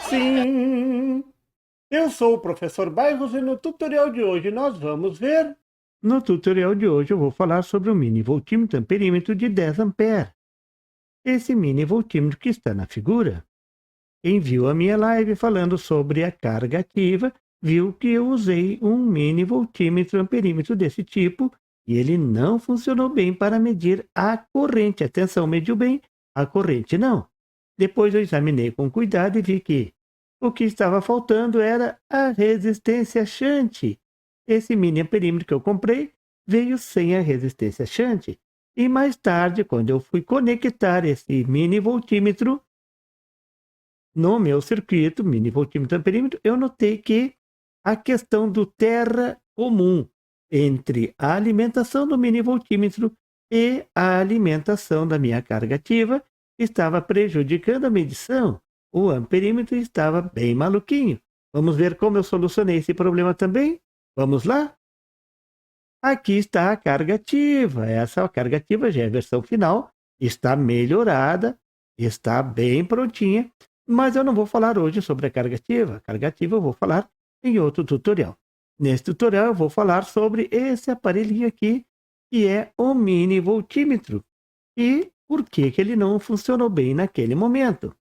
Sim, eu sou o professor Bairros e no tutorial de hoje nós vamos ver... No tutorial de hoje eu vou falar sobre o mini voltímetro amperímetro de 10 ampere. Esse mini voltímetro que está na figura. Quem viu a minha live falando sobre a carga ativa, viu que eu usei um mini voltímetro amperímetro desse tipo e ele não funcionou bem para medir a corrente. Atenção, mediu bem, a corrente não. Depois eu examinei com cuidado e vi que o que estava faltando era a resistência shunt. Esse mini amperímetro que eu comprei veio sem a resistência shunt. E mais tarde, quando eu fui conectar esse mini voltímetro no meu circuito, mini voltímetro amperímetro, eu notei que a questão do terra comum entre a alimentação do mini voltímetro e a alimentação da minha carga ativa estava prejudicando a medição. O amperímetro estava bem maluquinho. Vamos ver como eu solucionei esse problema também? Vamos lá? Aqui está a carga ativa. Essa carga ativa já é a versão final. Está melhorada, está bem prontinha. Mas eu não vou falar hoje sobre a carga ativa. A carga ativa eu vou falar em outro tutorial. Nesse tutorial eu vou falar sobre esse aparelhinho aqui, que é o mini voltímetro. E por que ele não funcionou bem naquele momento.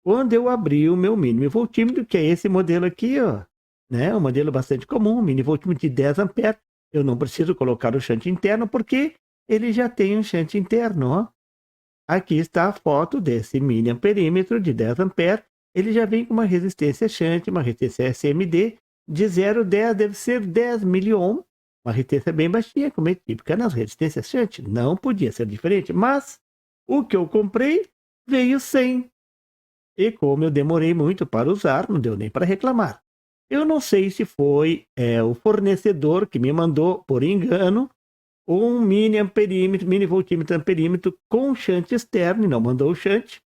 Quando eu abri o meu mini voltímetro, que é esse modelo aqui, ó, né, um modelo bastante comum, mini voltímetro de 10 ampere, eu não preciso colocar o shunt interno, porque ele já tem um shunt interno, ó. Aqui está a foto desse mini amperímetro de 10 ampere, ele já vem com uma resistência shunt, uma resistência SMD de 0,10, deve ser 10 miliohm, uma resistência bem baixinha, como é típica nas resistências shunt, não podia ser diferente, mas o que eu comprei veio sem. E como eu demorei muito para usar, não deu nem para reclamar. Eu não sei se foi o fornecedor que me mandou, por engano, um mini amperímetro, mini voltímetro amperímetro com shunt externo e não mandou o shunt,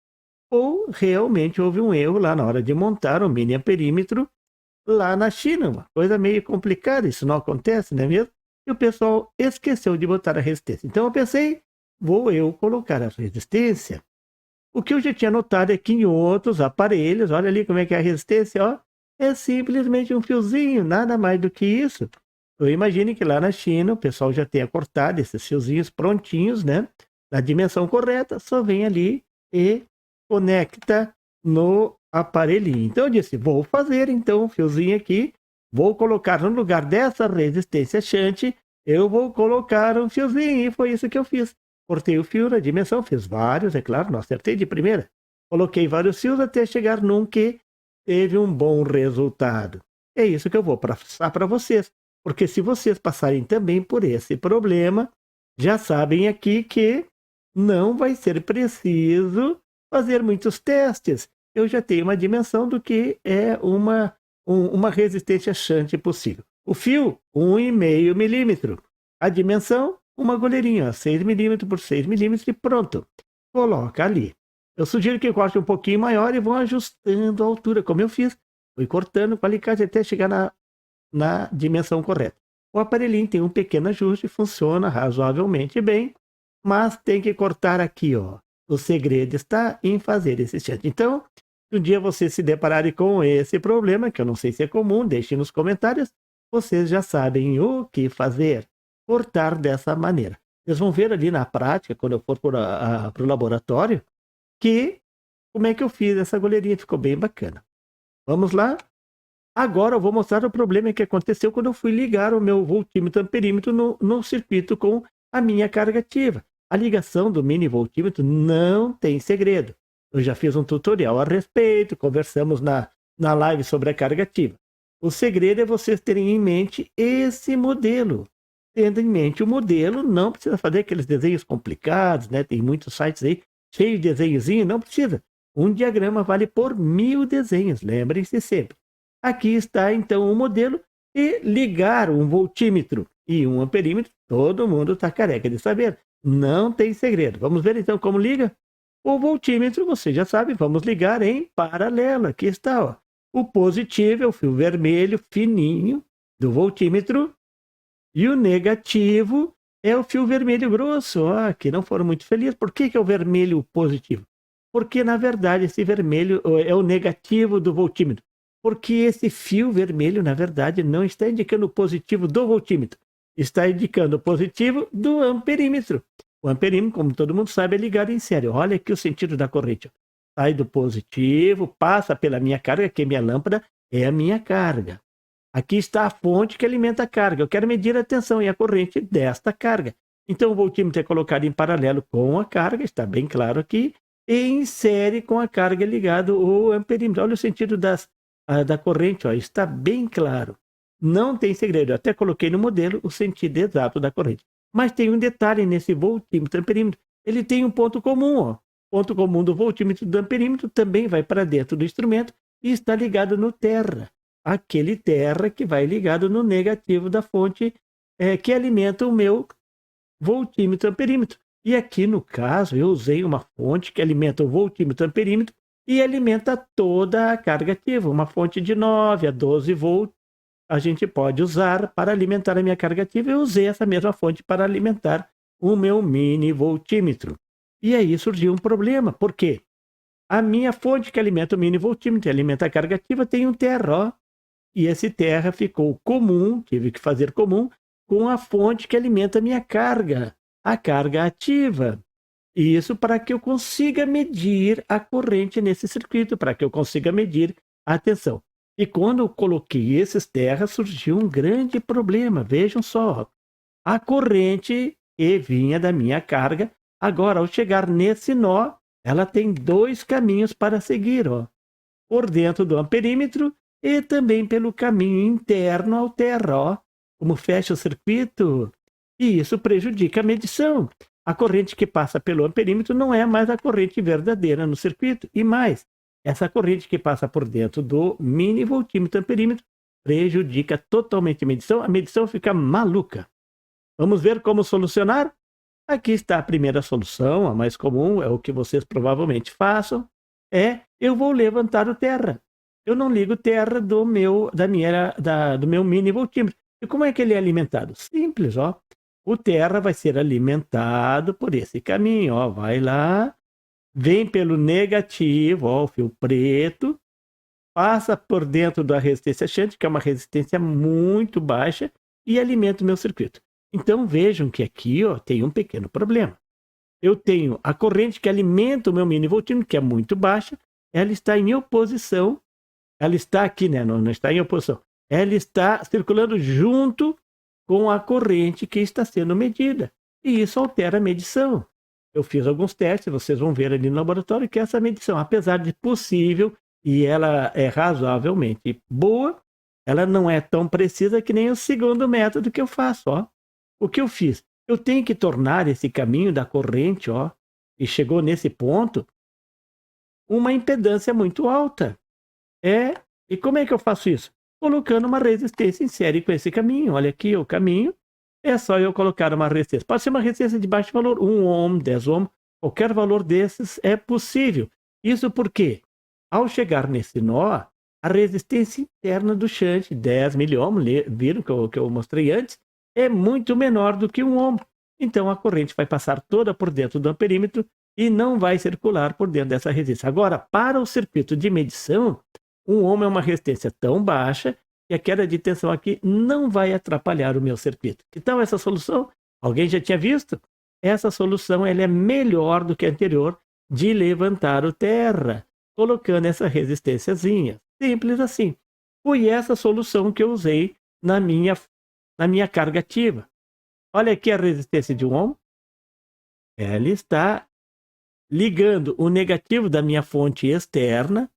ou realmente houve um erro lá na hora de montar o mini amperímetro lá na China. Uma coisa meio complicada, isso não acontece, não é mesmo? E o pessoal esqueceu de botar a resistência. Então eu pensei, vou eu colocar a resistência. O que eu já tinha notado é que em outros aparelhos, olha ali como é que é a resistência, ó, é simplesmente um fiozinho, nada mais do que isso. Eu imagino que lá na China o pessoal já tenha cortado esses fiozinhos prontinhos, né? Na dimensão correta, só vem ali e conecta no aparelhinho. Então eu disse, vou fazer então um fiozinho aqui, vou colocar no lugar dessa resistência shunt, eu vou colocar um fiozinho, e foi isso que eu fiz. Cortei o fio na dimensão, fiz vários, é claro, não acertei de primeira. Coloquei vários fios até chegar num que teve um bom resultado. É isso que eu vou passar para vocês, porque se vocês passarem também por esse problema, já sabem aqui que não vai ser preciso fazer muitos testes. Eu já tenho uma dimensão do que é uma resistência shunt possível. O fio, 1,5 milímetro. A dimensão, uma goleirinha, 6 milímetros por 6 milímetros e pronto. Coloca ali. Eu sugiro que corte um pouquinho maior e vão ajustando a altura, como eu fiz. Fui cortando com alicate até chegar na dimensão correta. O aparelhinho tem um pequeno ajuste, funciona razoavelmente bem, mas tem que cortar aqui, ó. O segredo está em fazer esse shunt. Então, se um dia vocês se depararem com esse problema, que eu não sei se é comum, deixem nos comentários, vocês já sabem o que fazer. Cortar dessa maneira. Vocês vão ver ali na prática, quando eu for para o laboratório, que como é que eu fiz essa goleirinha, ficou bem bacana. Vamos lá? Agora eu vou mostrar o problema que aconteceu quando eu fui ligar o meu voltímetro amperímetro no circuito com a minha carga ativa. A ligação do mini voltímetro não tem segredo. Eu já fiz um tutorial a respeito, conversamos na live sobre a carga ativa. O segredo é vocês terem em mente esse modelo. Tendo em mente o modelo, não precisa fazer aqueles desenhos complicados, né? Tem muitos sites aí cheios de desenhozinho, não precisa. Um diagrama vale por 1000 desenhos, lembrem-se sempre. Aqui está então o modelo e ligar um voltímetro e um amperímetro, todo mundo está careca de saber. Não tem segredo. Vamos ver então como liga? O voltímetro, você já sabe, vamos ligar em paralelo. Aqui está, ó. O positivo é o fio vermelho fininho do voltímetro. E o negativo é o fio vermelho grosso, que não foram muito felizes. Por que é o vermelho positivo? Porque, na verdade, esse vermelho é o negativo do voltímetro. Porque esse fio vermelho, na verdade, não está indicando o positivo do voltímetro. Está indicando o positivo do amperímetro. O amperímetro, como todo mundo sabe, é ligado em série. Olha aqui o sentido da corrente. Sai do positivo, passa pela minha carga, que é minha lâmpada, é a minha carga. Aqui está a fonte que alimenta a carga. Eu quero medir a tensão e a corrente desta carga. Então, o voltímetro é colocado em paralelo com a carga, está bem claro aqui, e em série com a carga ligado ao amperímetro. Olha o sentido da corrente, ó, está bem claro. Não tem segredo. Eu até coloquei no modelo o sentido exato da corrente. Mas tem um detalhe nesse voltímetro e amperímetro. Ele tem um ponto comum. Ó. O ponto comum do voltímetro e do amperímetro também vai para dentro do instrumento e está ligado no terra. Aquele terra que vai ligado no negativo da fonte que alimenta o meu voltímetro e amperímetro. E aqui, no caso, eu usei uma fonte que alimenta o voltímetro e amperímetro e alimenta toda a carga ativa. Uma fonte de 9 a 12 volts a gente pode usar para alimentar a minha carga ativa. Eu usei essa mesma fonte para alimentar o meu mini voltímetro. E aí surgiu um problema. Por quê? A minha fonte que alimenta o mini voltímetro e alimenta a carga ativa tem um terra, ó. E esse terra ficou comum, tive que fazer comum, com a fonte que alimenta a minha carga, a carga ativa. Isso para que eu consiga medir a corrente nesse circuito, para que eu consiga medir a tensão. E quando eu coloquei esses terras, surgiu um grande problema. Vejam só, a corrente que vinha da minha carga, agora ao chegar nesse nó, ela tem dois caminhos para seguir, ó. Por dentro do amperímetro e também pelo caminho interno ao terra, ó. Como fecha o circuito, e isso prejudica a medição. A corrente que passa pelo amperímetro não é mais a corrente verdadeira no circuito. E mais, essa corrente que passa por dentro do mini voltímetro amperímetro prejudica totalmente a medição fica maluca. Vamos ver como solucionar? Aqui está a primeira solução, a mais comum, é o que vocês provavelmente façam, eu vou levantar o terra. Eu não ligo o terra do meu mini voltímetro. E como é que ele é alimentado? Simples, ó. O terra vai ser alimentado por esse caminho, ó. Vai lá, vem pelo negativo, ó, o fio preto, passa por dentro da resistência shunt, que é uma resistência muito baixa, e alimenta o meu circuito. Então vejam que aqui, ó, tem um pequeno problema. Eu tenho a corrente que alimenta o meu mini voltímetro, que é muito baixa, ela está em oposição, ela está aqui, né? Não está em oposição. Ela está circulando junto com a corrente que está sendo medida. E isso altera a medição. Eu fiz alguns testes, vocês vão ver ali no laboratório, que essa medição, apesar de possível, e ela é razoavelmente boa, ela não é tão precisa que nem o segundo método que eu faço, ó. O que eu fiz? Eu tenho que tornar esse caminho da corrente, ó, e chegou nesse ponto, uma impedância muito alta. E como é que eu faço isso? Colocando uma resistência em série com esse caminho. Olha aqui o caminho. É só eu colocar uma resistência. Pode ser uma resistência de baixo valor, 1 ohm, 10 ohm, qualquer valor desses é possível. Isso porque, ao chegar nesse nó, a resistência interna do shunt, 10 miliohm, viram que eu mostrei antes, é muito menor do que 1 ohm. Então a corrente vai passar toda por dentro do amperímetro e não vai circular por dentro dessa resistência. Agora, para o circuito de medição, 1 ohm é uma resistência tão baixa que a queda de tensão aqui não vai atrapalhar o meu circuito. Então essa solução, alguém já tinha visto? Essa solução ela é melhor do que a anterior de levantar o terra, colocando essa resistênciazinha. Simples assim. Foi essa solução que eu usei na minha carga ativa. Olha aqui a resistência de 1 ohm. Ela está ligando o negativo da minha fonte externa,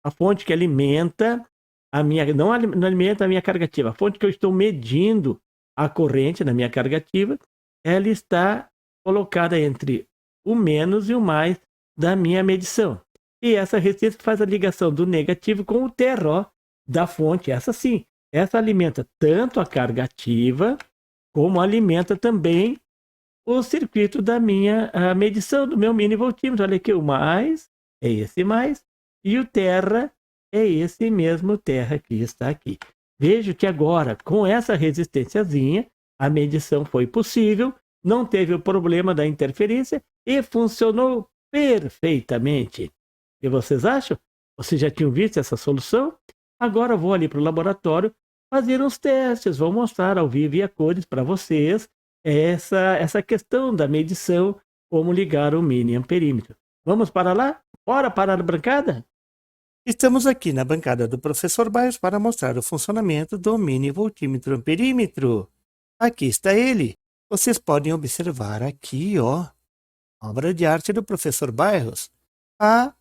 a fonte que alimenta a minha, não alimenta a minha carga ativa, a fonte que eu estou medindo a corrente na minha carga ativa, ela está colocada entre o menos e o mais da minha medição. E essa resistência faz a ligação do negativo com o terra, ó, da fonte, essa sim. Essa alimenta tanto a carga ativa, como alimenta também o circuito da minha medição, do meu mini voltímetro. Olha aqui, o mais é esse mais, e o terra é esse mesmo terra que está aqui. Vejo que agora, com essa resistênciazinha, a medição foi possível, não teve o problema da interferência e funcionou perfeitamente. O que vocês acham? Vocês já tinham visto essa solução? Agora eu vou ali para o laboratório fazer uns testes, vou mostrar ao vivo e a cores para vocês essa questão da medição, como ligar o mini amperímetro. Vamos para lá? Bora para a bancada? Estamos aqui na bancada do professor Bairros para mostrar o funcionamento do mini voltímetro amperímetro. Aqui está ele. Vocês podem observar aqui, ó, obra de arte do professor Bairros, a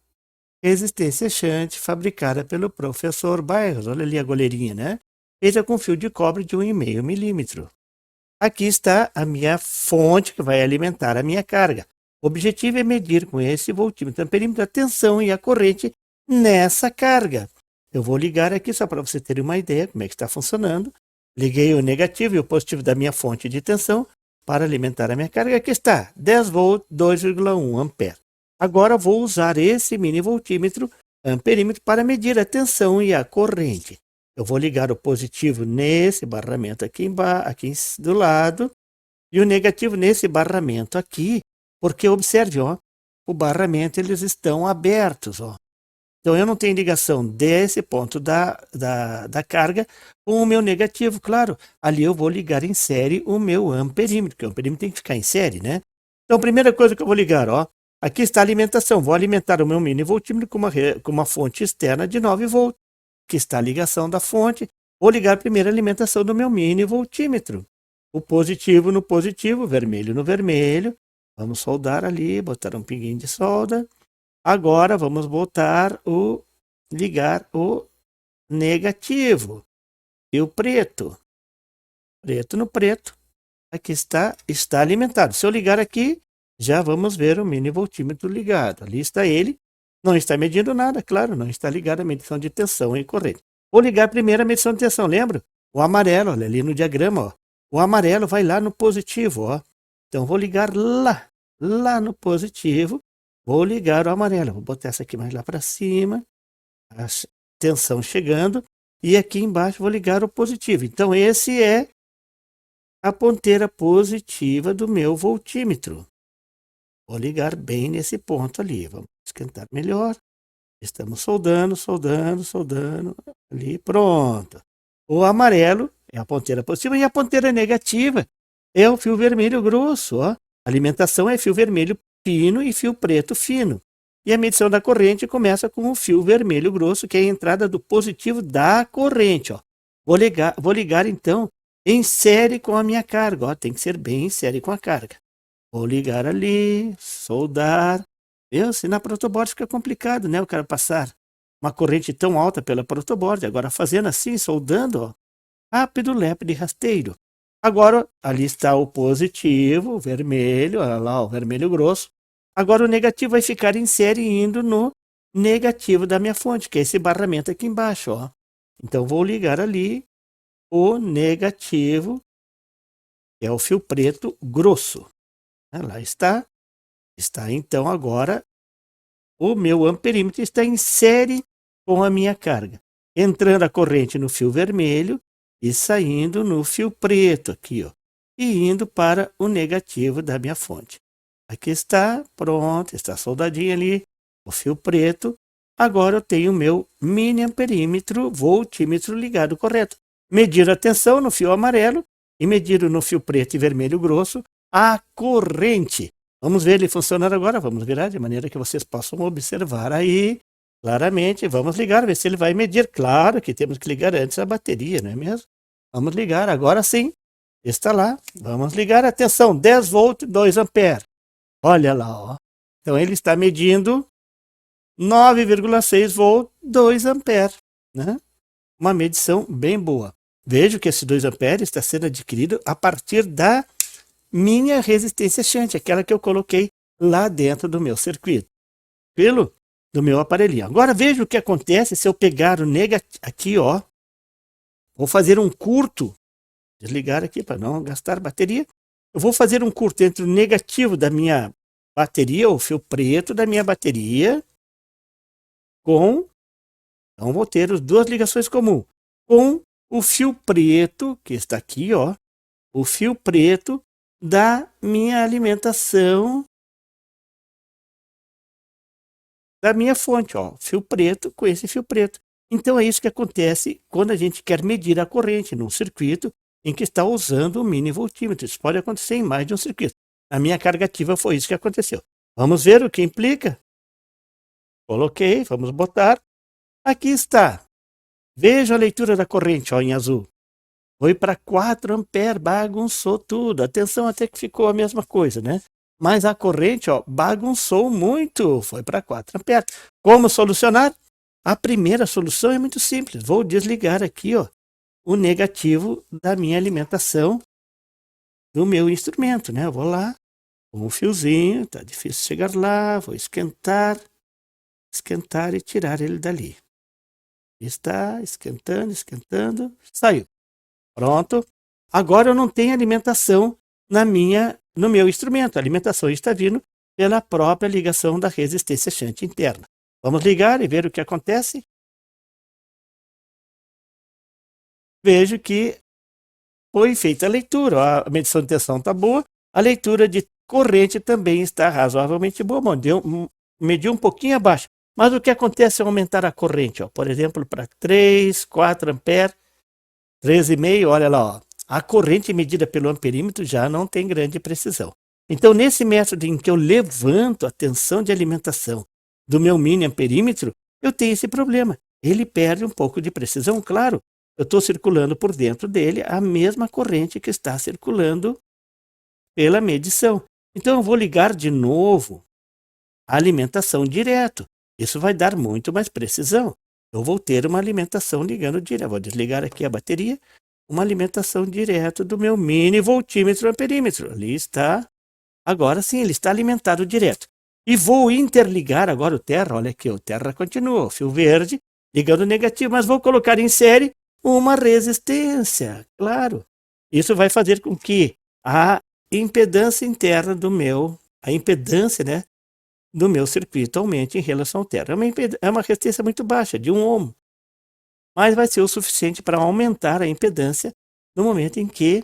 resistência shunt fabricada pelo professor Bairros. Olha ali a goleirinha, né? Feita com fio de cobre de 1,5 milímetro. Aqui está a minha fonte que vai alimentar a minha carga. O objetivo é medir com esse voltímetro amperímetro a tensão e a corrente nessa carga. Eu vou ligar aqui só para você ter uma ideia como é que está funcionando. Liguei o negativo e o positivo da minha fonte de tensão para alimentar a minha carga. Aqui está, 10 volts, 2,1 ampere. Agora vou usar esse mini voltímetro amperímetro para medir a tensão e a corrente. Eu vou ligar o positivo nesse barramento aqui do lado e o negativo nesse barramento aqui, porque observe, ó, o barramento eles estão abertos, ó. Então eu não tenho ligação desse ponto da carga com o meu negativo, claro. Ali eu vou ligar em série o meu amperímetro, porque o amperímetro tem que ficar em série, né? Então a primeira coisa que eu vou ligar, ó, aqui está a alimentação. Vou alimentar o meu mini voltímetro com uma fonte externa de 9 volts. Aqui está a ligação da fonte. Vou ligar primeiro a alimentação do meu mini voltímetro. O positivo no positivo, vermelho no vermelho. Vamos soldar ali, botar um pinguinho de solda. Agora vamos ligar o negativo. E o preto. Preto no preto. Aqui está alimentado. Se eu ligar aqui, já vamos ver o mini voltímetro ligado. Ali está ele. Não está medindo nada, claro, não está ligado à medição de tensão e corrente. Vou ligar primeiro a medição de tensão, lembra? O amarelo, olha ali no diagrama, ó. O amarelo vai lá no positivo, ó. Então vou ligar lá no positivo. Vou ligar o amarelo. Vou botar essa aqui mais lá para cima. A tensão chegando. E aqui embaixo vou ligar o positivo. Então esse é a ponteira positiva do meu voltímetro. Vou ligar bem nesse ponto ali. Vamos esquentar melhor. Estamos soldando. Ali, pronto. O amarelo é a ponteira positiva e a ponteira negativa é o fio vermelho grosso. Ó. A alimentação é fio vermelho fino e fio preto fino. E a medição da corrente começa com o fio vermelho grosso, que é a entrada do positivo da corrente. Ó. Vou ligar então em série com a minha carga. Ó. Tem que ser bem em série com a carga. Vou ligar ali, soldar. Viu? Se na protoboard fica complicado, né? O cara passar uma corrente tão alta pela protoboard. Agora fazendo assim, soldando, ó, rápido, lépido e rasteiro. Agora ali está o positivo, o vermelho, olha lá, o vermelho grosso. Agora o negativo vai ficar em série indo no negativo da minha fonte, que é esse barramento aqui embaixo, ó. Então vou ligar ali o negativo, que é o fio preto grosso. Lá está. Está então agora o meu amperímetro está em série com a minha carga. Entrando a corrente no fio vermelho e saindo no fio preto aqui, ó. E indo para o negativo da minha fonte. Aqui está, pronto, está soldadinho ali, o fio preto. Agora eu tenho o meu mini amperímetro voltímetro ligado correto. Medir a tensão no fio amarelo e medir no fio preto e vermelho grosso a corrente. Vamos ver ele funcionando agora, vamos virar de maneira que vocês possam observar aí claramente. Vamos ligar, ver se ele vai medir. Claro que temos que ligar antes a bateria, não é mesmo? Vamos ligar, agora sim, está lá. Vamos ligar, atenção, 10 volts, 2 ampere. Olha lá, ó. Então ele está medindo 9,6 volts, 2 ampere, né? Uma medição bem boa. Vejo que esse 2 ampere está sendo adquirido a partir da minha resistência shunt, aquela que eu coloquei lá dentro do meu circuito, do meu aparelhinho. Agora veja o que acontece se eu pegar o negativo aqui, ó. Vou fazer um curto, desligar aqui para não gastar bateria. Eu vou fazer um curto entre o negativo da minha bateria, o fio preto da minha bateria, então vou ter as duas ligações comuns, com o fio preto, que está aqui, ó, o fio preto da minha alimentação da minha fonte, ó, fio preto com esse fio preto. Então é isso que acontece quando a gente quer medir a corrente num circuito em que está usando o mini voltímetro. Isso pode acontecer em mais de um circuito. Na minha carga ativa foi isso que aconteceu. Vamos ver o que implica? Coloquei, vamos botar. Aqui está. Veja a leitura da corrente, ó, em azul. Foi para 4 amperes, bagunçou tudo. Atenção, até que ficou a mesma coisa, né? Mas a corrente, ó, bagunçou muito. Foi para 4 amperes. Como solucionar? A primeira solução é muito simples. Vou desligar aqui, ó, o negativo da minha alimentação do meu instrumento, né? Eu vou lá, com um fiozinho, tá difícil chegar lá, vou esquentar e tirar ele dali. Está esquentando, saiu. Pronto. Agora eu não tenho alimentação no meu instrumento. A alimentação está vindo pela própria ligação da resistência shunt interna. Vamos ligar e ver o que acontece. Vejo que foi feita a leitura. A medição de tensão está boa. A leitura de corrente também está razoavelmente boa. Mediu um pouquinho abaixo. Mas o que acontece é aumentar a corrente, ó, por exemplo, para 3, 4 amperes, 13,5, olha lá, ó, a corrente medida pelo amperímetro já não tem grande precisão. Então, nesse método em que eu levanto a tensão de alimentação do meu mini amperímetro, eu tenho esse problema. Ele perde um pouco de precisão, claro. Eu estou circulando por dentro dele a mesma corrente que está circulando pela medição. Então, eu vou ligar de novo a alimentação direto. Isso vai dar muito mais precisão. Eu vou ter uma alimentação ligando direto. Vou desligar aqui a bateria. Uma alimentação direto do meu mini voltímetro amperímetro. Ali está. Agora sim, ele está alimentado direto. E vou interligar agora o terra. Olha aqui, o terra continua. O fio verde ligando negativo. Mas vou colocar em série uma resistência. Claro. Isso vai fazer com que a impedância interna a impedância, né, do meu circuito aumente em relação ao terra. É uma resistência muito baixa, de 1 ohm. Mas vai ser o suficiente para aumentar a impedância no momento em que,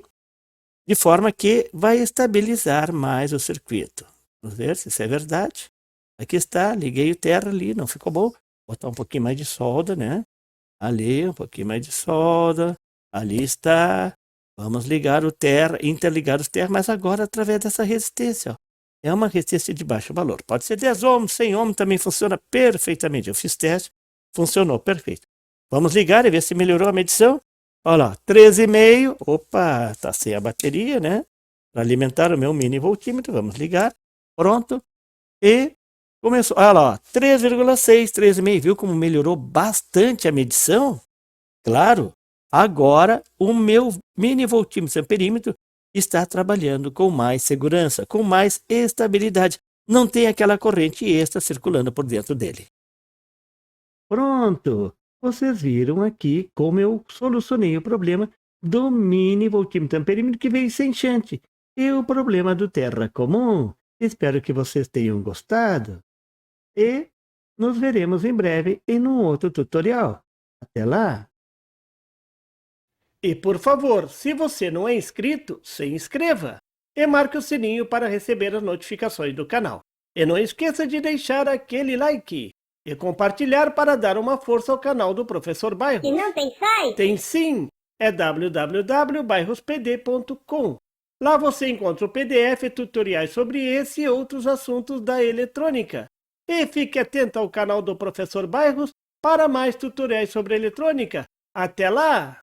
de forma que vai estabilizar mais o circuito. Vamos ver se isso é verdade. Aqui está, liguei o terra ali, não ficou bom. Vou botar um pouquinho mais de solda, né? Ali, um pouquinho mais de solda. Ali está. Vamos ligar o terra, interligar os terra, mas agora através dessa resistência, ó. É uma resistência de baixo valor. Pode ser 10 ohms, 100 ohms, também funciona perfeitamente. Eu fiz teste, funcionou perfeito. Vamos ligar e ver se melhorou a medição. Olha lá, 13,5. Opa, está sem a bateria, né? Para alimentar o meu mini voltímetro. Vamos ligar. Pronto. E começou. Olha lá, 3,6, 13,5. Viu como melhorou bastante a medição? Claro. Agora, o meu mini voltímetro amperímetro está trabalhando com mais segurança, com mais estabilidade. Não tem aquela corrente extra circulando por dentro dele. Pronto! Vocês viram aqui como eu solucionei o problema do mini voltímetro amperímetro que veio sem shunt e o problema do terra comum. Espero que vocês tenham gostado e nos veremos em breve em um outro tutorial. Até lá! E por favor, se você não é inscrito, se inscreva e marque o sininho para receber as notificações do canal. E não esqueça de deixar aquele like e compartilhar para dar uma força ao canal do Professor Bairros. E não tem site? Tem sim, é www.bairrospd.com. Lá você encontra o PDF e tutoriais sobre esse e outros assuntos da eletrônica. E fique atento ao canal do Professor Bairros para mais tutoriais sobre eletrônica. Até lá!